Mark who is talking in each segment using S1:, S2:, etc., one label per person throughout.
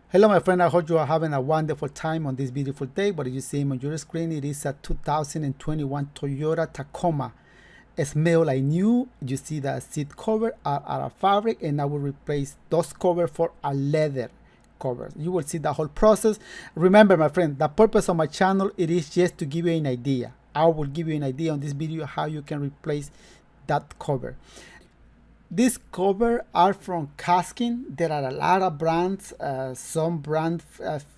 S1: Hello my friend, I hope you are having a wonderful time on this beautiful day. What you see on your screen, it is a 2021 Toyota Tacoma. It smells like new. You see the seat cover are a fabric, and I will replace those covers for a leather cover. You will see the whole process. Remember my friend, the purpose of my channel, it is just to give you an idea. I will give you an idea on this video how you can replace that cover. These covers are from Caskin. There are a lot of brands. Some brands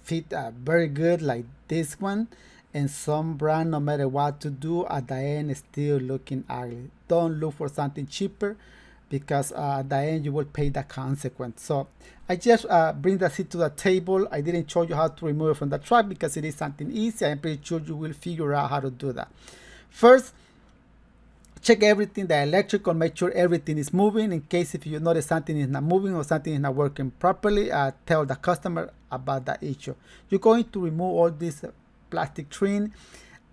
S1: fit very good, like this one, and some brand, no matter what to do, at the end is still looking ugly. Don't look for something cheaper, because at the end you will pay the consequence. So I just bring the seat to the table. I didn't show you how to remove it from the truck because it is something easy. I'm pretty sure you will figure out how to do that. First, check everything, the electrical, make sure everything is moving. In case if you notice something is not moving or something is not working properly, tell the customer about that issue. You're going to remove all this plastic trim.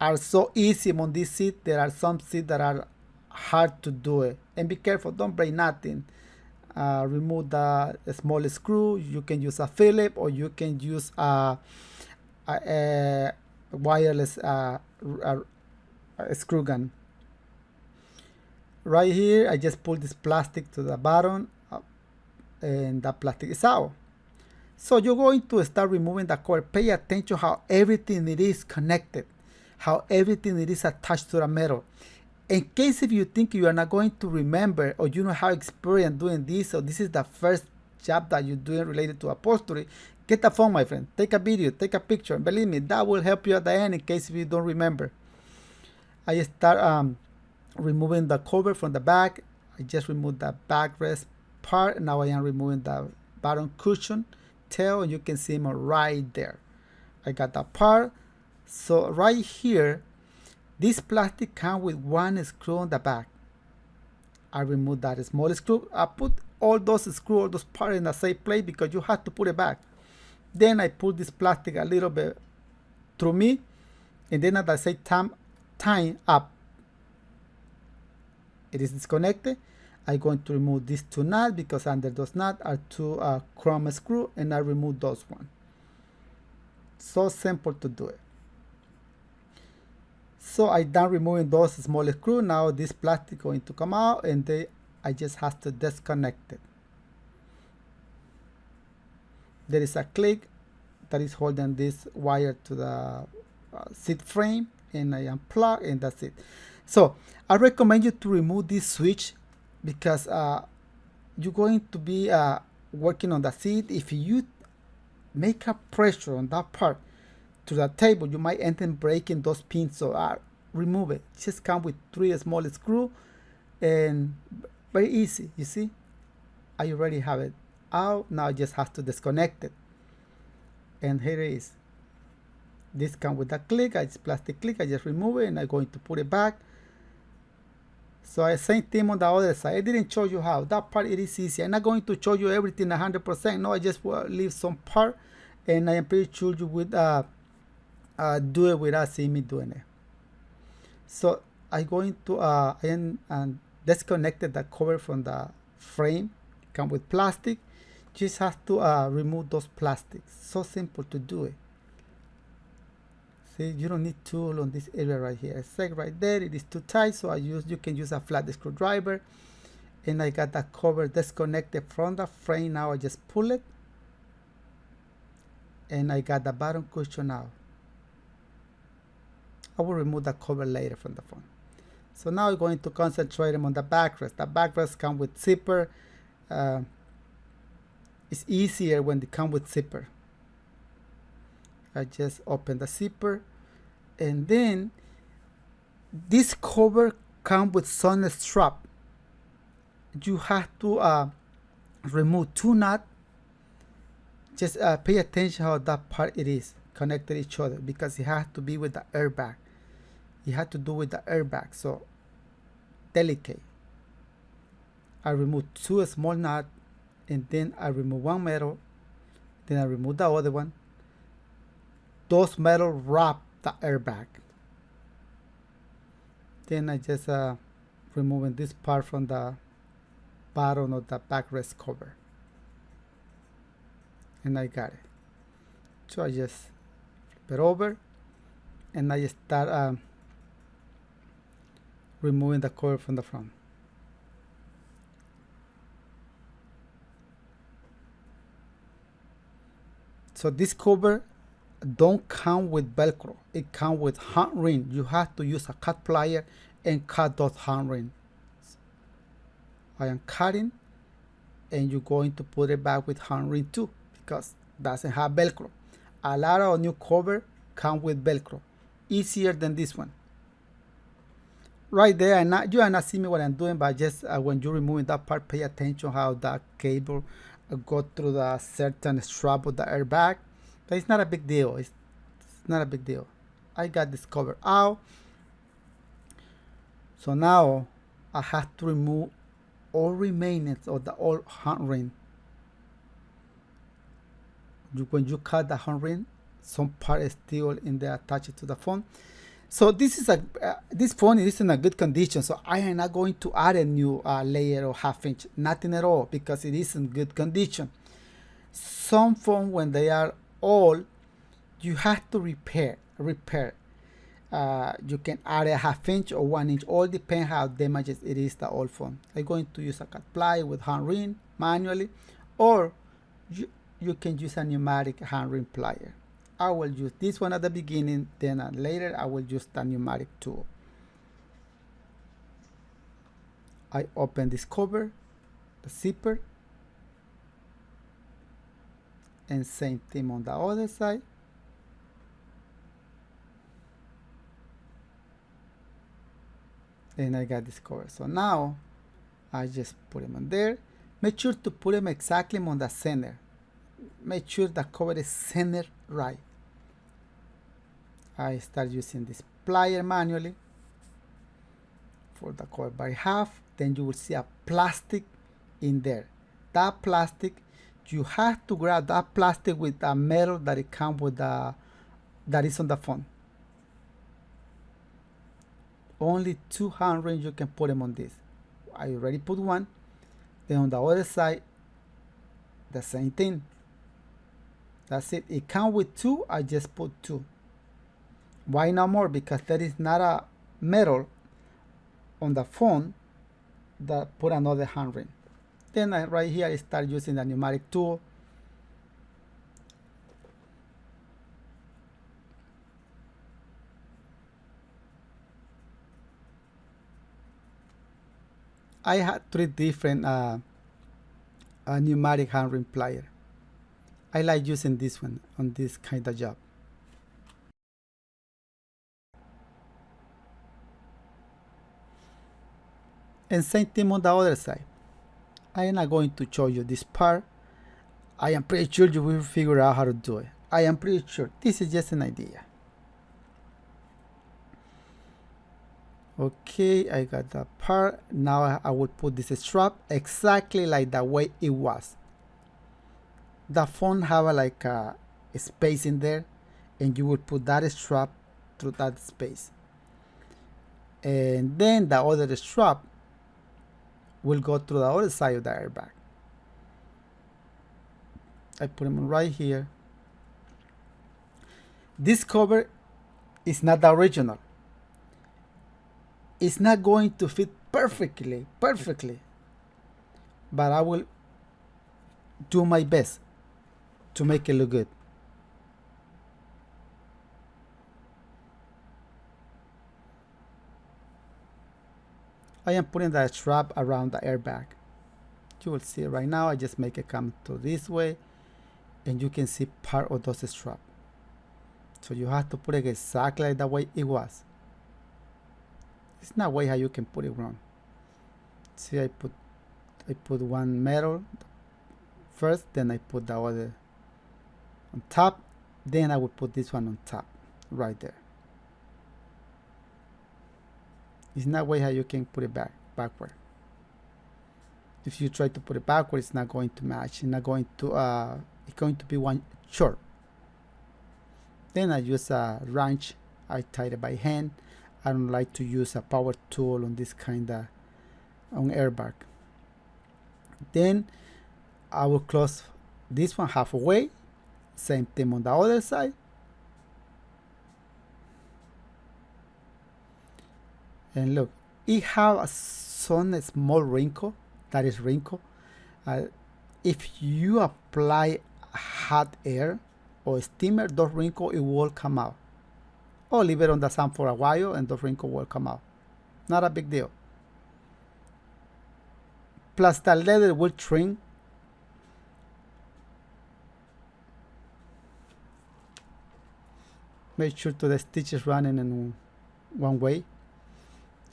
S1: Are so easy on this seat. There are some seats that are hard to do it, and be careful, don't break nothing. Remove the small screw. You can use a Phillips, or you can use a wireless screw gun. Right here, I just pull this plastic to the bottom, and that plastic is out. So you're going to start removing the cover. Pay attention how everything it is connected, how everything it is attached to the metal. In case if you think you are not going to remember, or you don't have experience doing this, or this is the first job that you're doing related to upholstery, get a phone, my friend. Take a video, take a picture. Believe me, that will help you at the end in case if you don't remember. I start removing the cover from the back. I just removed the backrest part. Now I am removing the bottom cushion tail, and you can see them right there. I got that part. So right here, this plastic comes with one screw on the back. I removed that small screw. I put all those screws, all those parts in the same place because you have to put it back. Then I pull this plastic a little bit through me, and then at the same time up. It is disconnected. I'm going to remove these two nuts because under those nuts are two chrome screws, and I remove those one. So simple to do it. So I done removing those small screws. Now this plastic going to come out, and I just have to disconnect it. There is a clip that is holding this wire to the seat frame, and I unplug, and that's it. So I recommend you to remove this switch because you're going to be working on the seat. If you make a pressure on that part to the table, you might end up breaking those pins. So remove it. Just come with 3 small screws, and very easy. You see, I already have it out. Now I just have to disconnect it, and here it is. This comes with a click. It's plastic click. I just remove it, and I'm going to put it back. So same thing on the other side. I didn't show you how. That part, it is easy. I'm not going to show you everything 100%. No, I just leave some part, and I am pretty sure you would do it without seeing me doing it. So I'm going to I disconnected the cover from the frame. It comes with plastic. Just have to remove those plastics. So simple to do it. See, you don't need tool on this area right here. It's like right there, it is too tight, so you can use a flat screwdriver. And I got that cover disconnected from the frame. Now I just pull it, and I got the bottom cushion out. I will remove the cover later from the phone. So now I'm going to concentrate on the backrest. The backrest come with zipper. It's easier when they come with zipper. I just open the zipper, and then this cover comes with some strap. You have to remove 2 nuts. Just pay attention how that part it is connected to each other, because it has to be with the airbag. You have to do with the airbag, so delicate. I remove 2 small nuts, and then I remove 1 metal, then I remove the other one. Those metal wrap the airbag. Then I just removing this part from the bottom of the backrest cover. and I got it. So I just flip it over and I start removing the cover from the front. So this cover don't come with Velcro. It comes with hand ring. You have to use a cut plier and cut those hand rings. I am cutting, and you're going to put it back with hand ring too, because it doesn't have Velcro. A lot of new cover come with Velcro, easier than this one. Right there, you are not seeing me what I'm doing, but just when you're removing that part, pay attention how that cable go through the certain strap of the airbag. But it's not a big deal. It's not a big deal. I got this cover out. So now I have to remove all remainings of the old hand ring. When you cut the hand ring, some part is still in there attached to the phone. So this is this phone is in a good condition. So I am not going to add a new layer or half-inch, nothing at all, because it is in good condition. Some phones, when they are old, you have to repair. You can add a half-inch or 1 inch, all depends how damaged it is, the old phone. I'm going to use a cut ply with hand ring manually, or you can use a pneumatic hand ring plier. I will use this one at the beginning, then later I will use the pneumatic tool. I open this cover, the zipper, and same thing on the other side. And I got this cover. So now I just put them on there. Make sure to put them exactly on the center. Make sure the cover is centered right. I start using this plier manually for the cover by half. Then you will see a plastic in there. That plastic, you have to grab that plastic with a metal that it comes with that is on the phone. Only 2 hand rings you can put them on this. I already put one. Then on the other side, the same thing. That's it. It comes with 2. I just put 2. Why not more? Because there is not a metal on the phone that put another hand ring. Then right here I start using the pneumatic tool. I had 3 different pneumatic hand ring plier. I like using this one on this kind of job. And same thing on the other side. I am not going to show you this part. I am pretty sure you will figure out how to do it. I am pretty sure. This is just an idea. Okay, I got that part. Now I will put this strap exactly like the way it was. The phone have like a space in there, and you will put that strap through that space. And then the other strap will go through the other side of the airbag. I put them right here. This cover is not the original. It's not going to fit perfectly, but I will do my best to make it look good. I am putting that strap around the airbag. You will see right now. I just make it come to this way, and you can see part of those straps. So you have to put it exactly the way it was. It's not way how you can put it wrong. See, I put one metal first, then I put the other on top, then I will put this one on top, right there. It's not way how you can put it backward. If you try to put it backward, it's not going to match. It's not going to. It's going to be one short. Then I use a wrench. I tie it by hand. I don't like to use a power tool on this kind of on airbag. Then I will close this one halfway, Same thing on the other side. And look, it have some small wrinkle, that is wrinkle. If you apply hot air or steamer, those wrinkles it will come out. Or leave it on the sun for a while and those wrinkles will come out. Not a big deal. Plus the leather will trim. Make sure to the stitches running in one way.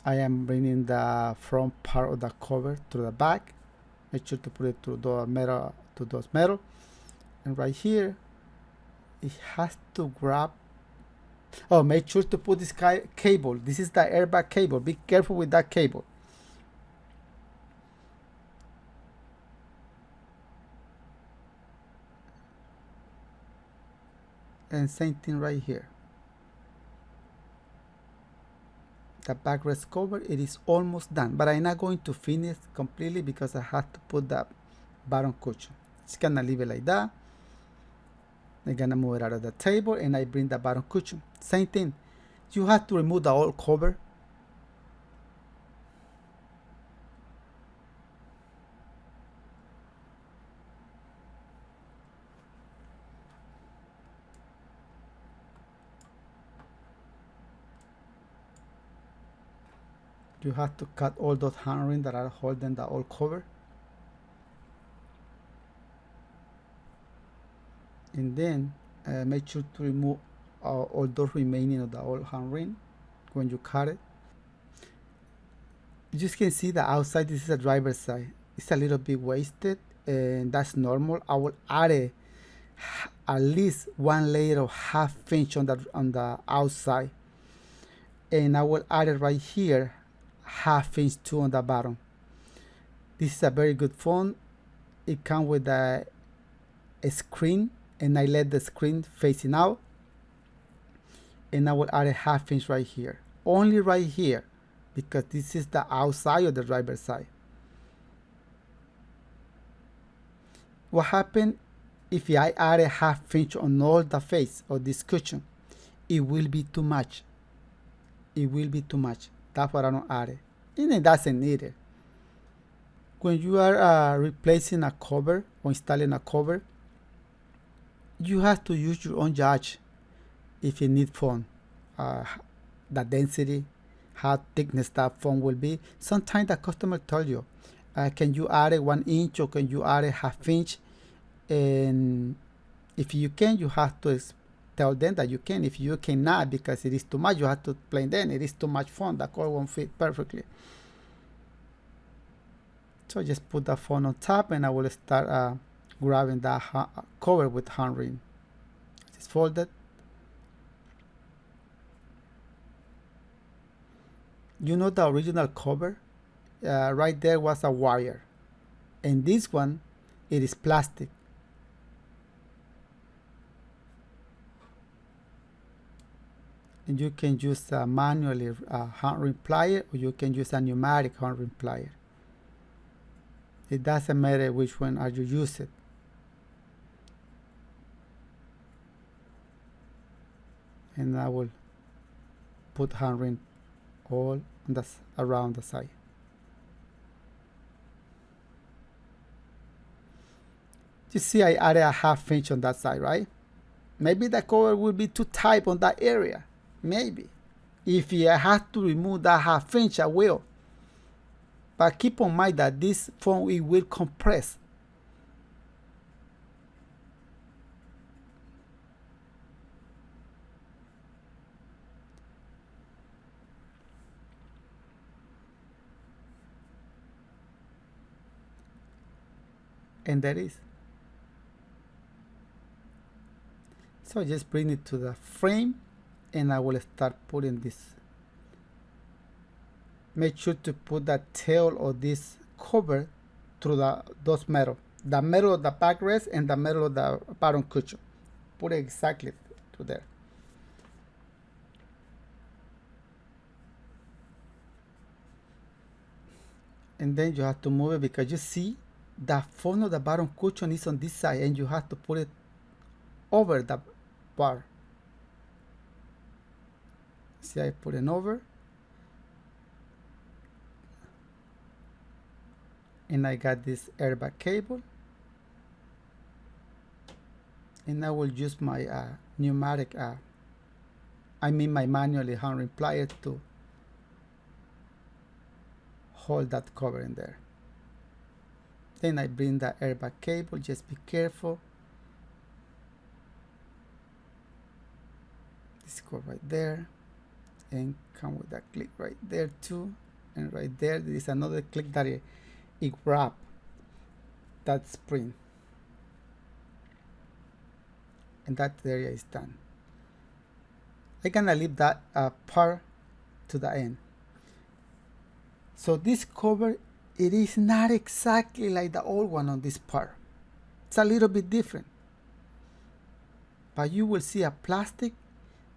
S1: I am bringing the front part of the cover to the back. Make sure to put it to the metal, to those metal. And right here, it has to grab. Oh, make sure to put this cable. This is the airbag cable. Be careful with that cable. And same thing right here. The backrest cover, it is almost done, but I'm not going to finish completely because I have to put the bottom cushion. Just gonna leave it like that. I'm gonna move it out of the table and I bring the bottom cushion. Same thing. You have to remove the old cover. You have to cut all those handrings that are holding the old cover. And then make sure to remove all those remaining of the old handring when you cut it. You can see the outside, this is a driver's side. It's a little bit wasted and that's normal. I will add at least one layer of ½ inch on the outside. And I will add it right here, ½ inch too on the bottom. This is a very good phone. It comes with a screen and I let the screen facing out. And I will add a ½ inch right here. Only right here because this is the outside of the driver's side. What happens if I add a ½ inch on all the face of this cushion? It will be too much. It will be too much. That's why I don't add it. And it doesn't need it. When you are replacing a cover or installing a cover, you have to use your own judge if you need foam. The density, how thickness that foam will be. Sometimes the customer tells you, can you add a 1 inch or can you add a ½ inch? And if you can, you have to tell them that you can. If you cannot because it is too much, you have to explain them it is too much foam. The cover won't fit perfectly. So just put the phone on top and I will start grabbing that cover with hand ring. Just fold it. You know the original cover? Right there was a wire. And this one, it is plastic. And you can use a manually hand ring plier or you can use a pneumatic hand ring plier. It doesn't matter which one are you using. And I will put hand ring all on the, around the side. You see I added a ½ inch on that side, right? Maybe the cover will be too tight on that area. Maybe. If I have to remove that ½ inch, I will. But keep in mind that this foam, it will compress. And that is. So just bring it to the frame and I will start putting this. Make sure to put the tail of this cover through those metal. The metal of the backrest and the metal of the bottom cushion. Put it exactly to there. And then you have to move it because you see the foam of the bottom cushion is on this side and you have to put it over the bar. See, I put it over, and I got this airbag cable, and I will use my pneumatic my manually hand pliers to hold that cover in there. Then I bring the airbag cable, just be careful. This go right there, and come with that click right there too, and right there is another click that it wrap that spring, and that area is done. I'm gonna leave that part to the end. So this cover, it is not exactly like the old one on this part. It's a little bit different, but you will see a plastic.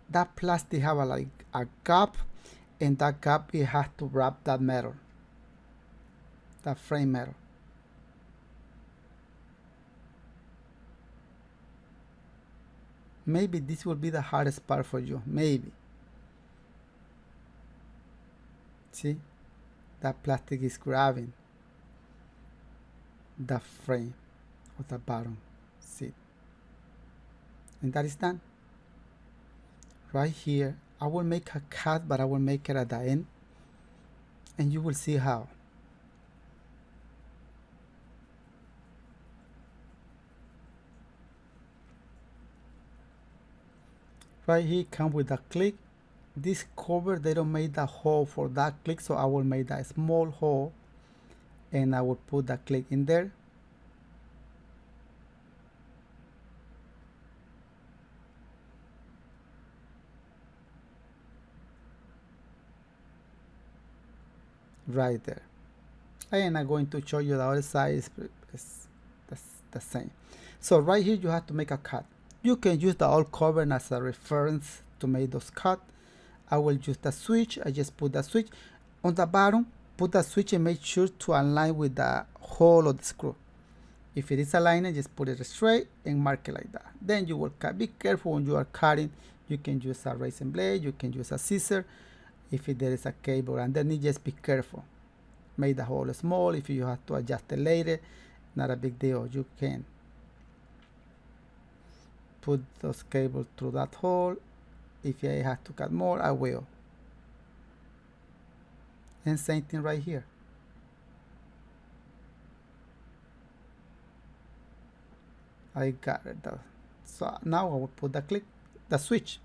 S1: That plastic have like a gap, and that gap it has to wrap that metal, that frame metal. Maybe this will be the hardest part for you, maybe. See, that plastic is grabbing the frame of the bottom seat, and that is done. Right here, I will make a cut, but I will make it at the end, and you will see how. Right here come with a click. This cover, they don't make the hole for that click, so I will make that small hole, and I will put the click in there. Right there. I am not going to show you the other side, it's the same. So right here you have to make a cut. You can use the old cover as a reference to make those cuts. I will use the switch. I just put the switch on the bottom, put the switch and make sure to align with the hole of the screw. If it is aligned, just put it straight and mark it like that. Then you will cut. Be careful when you are cutting. You can use a razor blade, you can use a scissor. If there is a cable underneath, just be careful. Make the hole small. If you have to adjust it later, not a big deal. You can put those cables through that hole. If I have to cut more, I will. And same thing right here. I got it though. So now I will put the switch.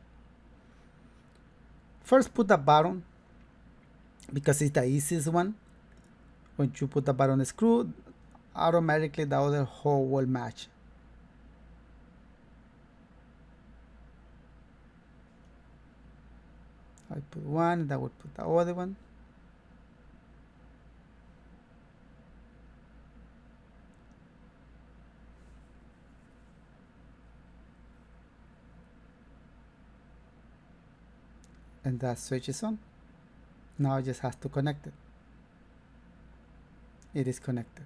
S1: First put the bottom, because it's the easiest one. When you put the bottom screw, automatically the other hole will match. I put one, and I will put the other one. And that switch is on. Now I just have to connect it. It is connected.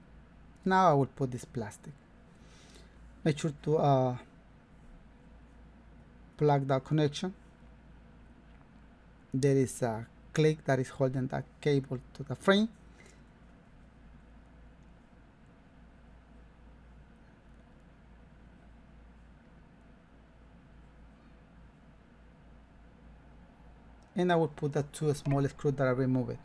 S1: Now I will put this plastic. Make sure to plug the connection. There is a click that is holding that cable to the frame. And I will put the two small screws that I removed.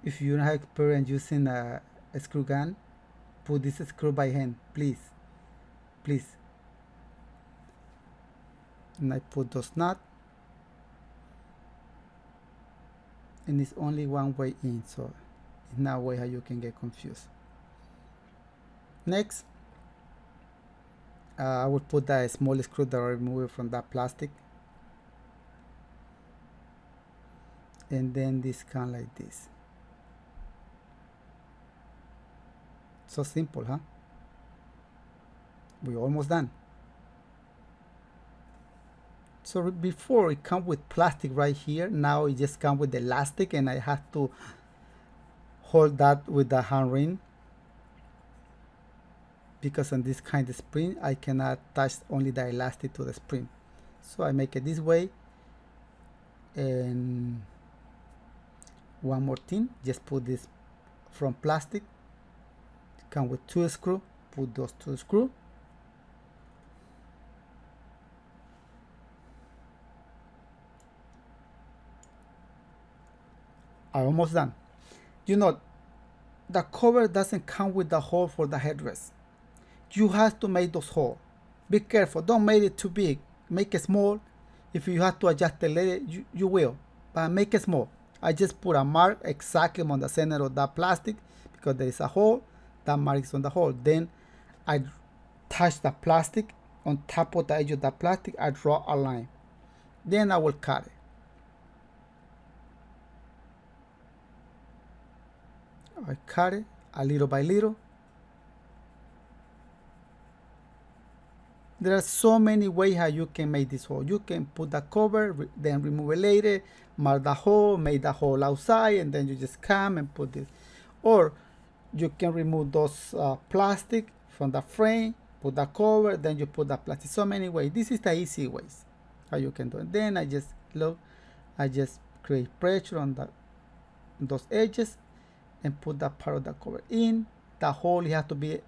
S1: If you don't have experience using a screw gun, put this screw by hand, please. Please. And I put those nuts. And it's only one way in, so it's no way how you can get confused. Next, I will put the small screw that I removed from that plastic, and then this comes like this. So simple, huh? We're almost done. So before it comes with plastic right here, now it just comes with elastic, and I have to hold that with the hand ring. because on this kind of spring I cannot attach only the elastic to the spring, so I make it this way. And one more thing, just put this from plastic, come with 2 screws, put those 2 screws. I'm almost done. You know, the cover doesn't come with the hole for the headrest. You have to make those holes. Be careful, don't make it too big, make it small. If you have to adjust the later, you will, but make it small. I just put a mark exactly on the center of that plastic because there is a hole, that mark is on the hole. Then I touch the plastic on top of the edge of the plastic, I draw a line. Then I will cut it. I cut it a little by little. There are so many ways how you can make this hole. You can put the cover, then remove it later, mark the hole, make the hole outside, and then you just come and put this. Or you can remove those plastic from the frame, put the cover, then you put the plastic. So many ways. This is the easy ways how you can do it. Then I just create pressure on those edges and put that part of the cover in. The hole has to be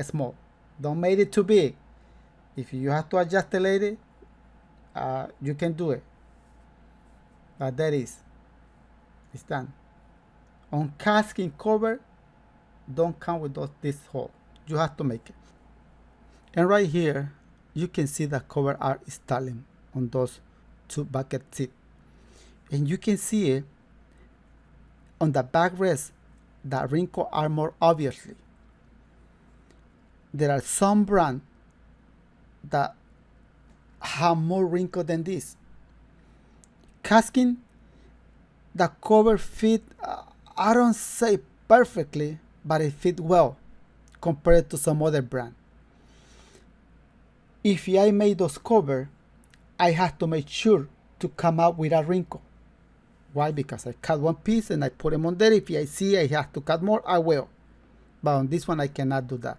S1: small. Don't make it too big. If you have to adjust it later, you can do it. But it's done. On casting cover, don't come with this hole. You have to make it. And right here, you can see the cover are installing on those 2 bucket seats. And you can see it on the backrest, the wrinkles are more obviously. There are some brands that have more wrinkle than this. Casting, the cover fit, I don't say perfectly, but it fit well compared to some other brand. If I made those cover, I have to make sure to come out with a wrinkle. Why? Because I cut one piece and I put them on there. If I see I have to cut more, I will. But on this one, I cannot do that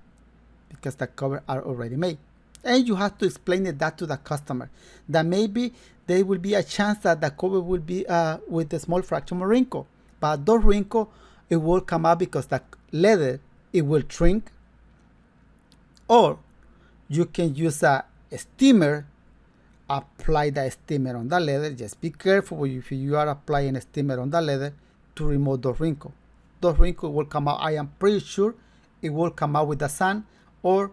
S1: because the cover are already made. And you have to explain that to the customer, that maybe there will be a chance that the cover will be with a small fraction of wrinkle. But those wrinkles, it will come out because the leather, it will shrink. Or you can use a steamer, apply the steamer on the leather. Just be careful if you are applying a steamer on the leather to remove those wrinkles. Those wrinkles will come out. I am pretty sure it will come out with the sun. Or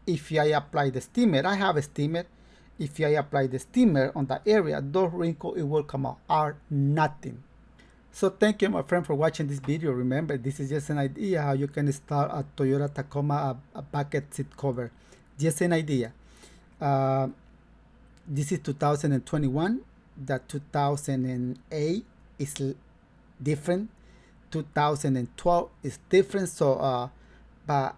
S1: if I apply the steamer, I have a steamer. If I apply the steamer on the area, those wrinkles, it will come out, are nothing. So thank you, my friend, for watching this video. Remember, this is just an idea how you can install a Toyota Tacoma a bucket seat cover. Just an idea. This is 2021. The 2008 is different. 2012 is different. So, but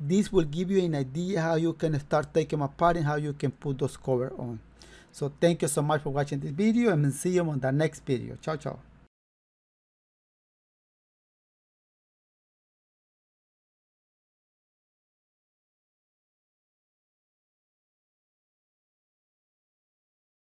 S1: this will give you an idea how you can start taking them apart and how you can put those covers on. So thank you so much for watching this video, and see you on the next video. Ciao, ciao.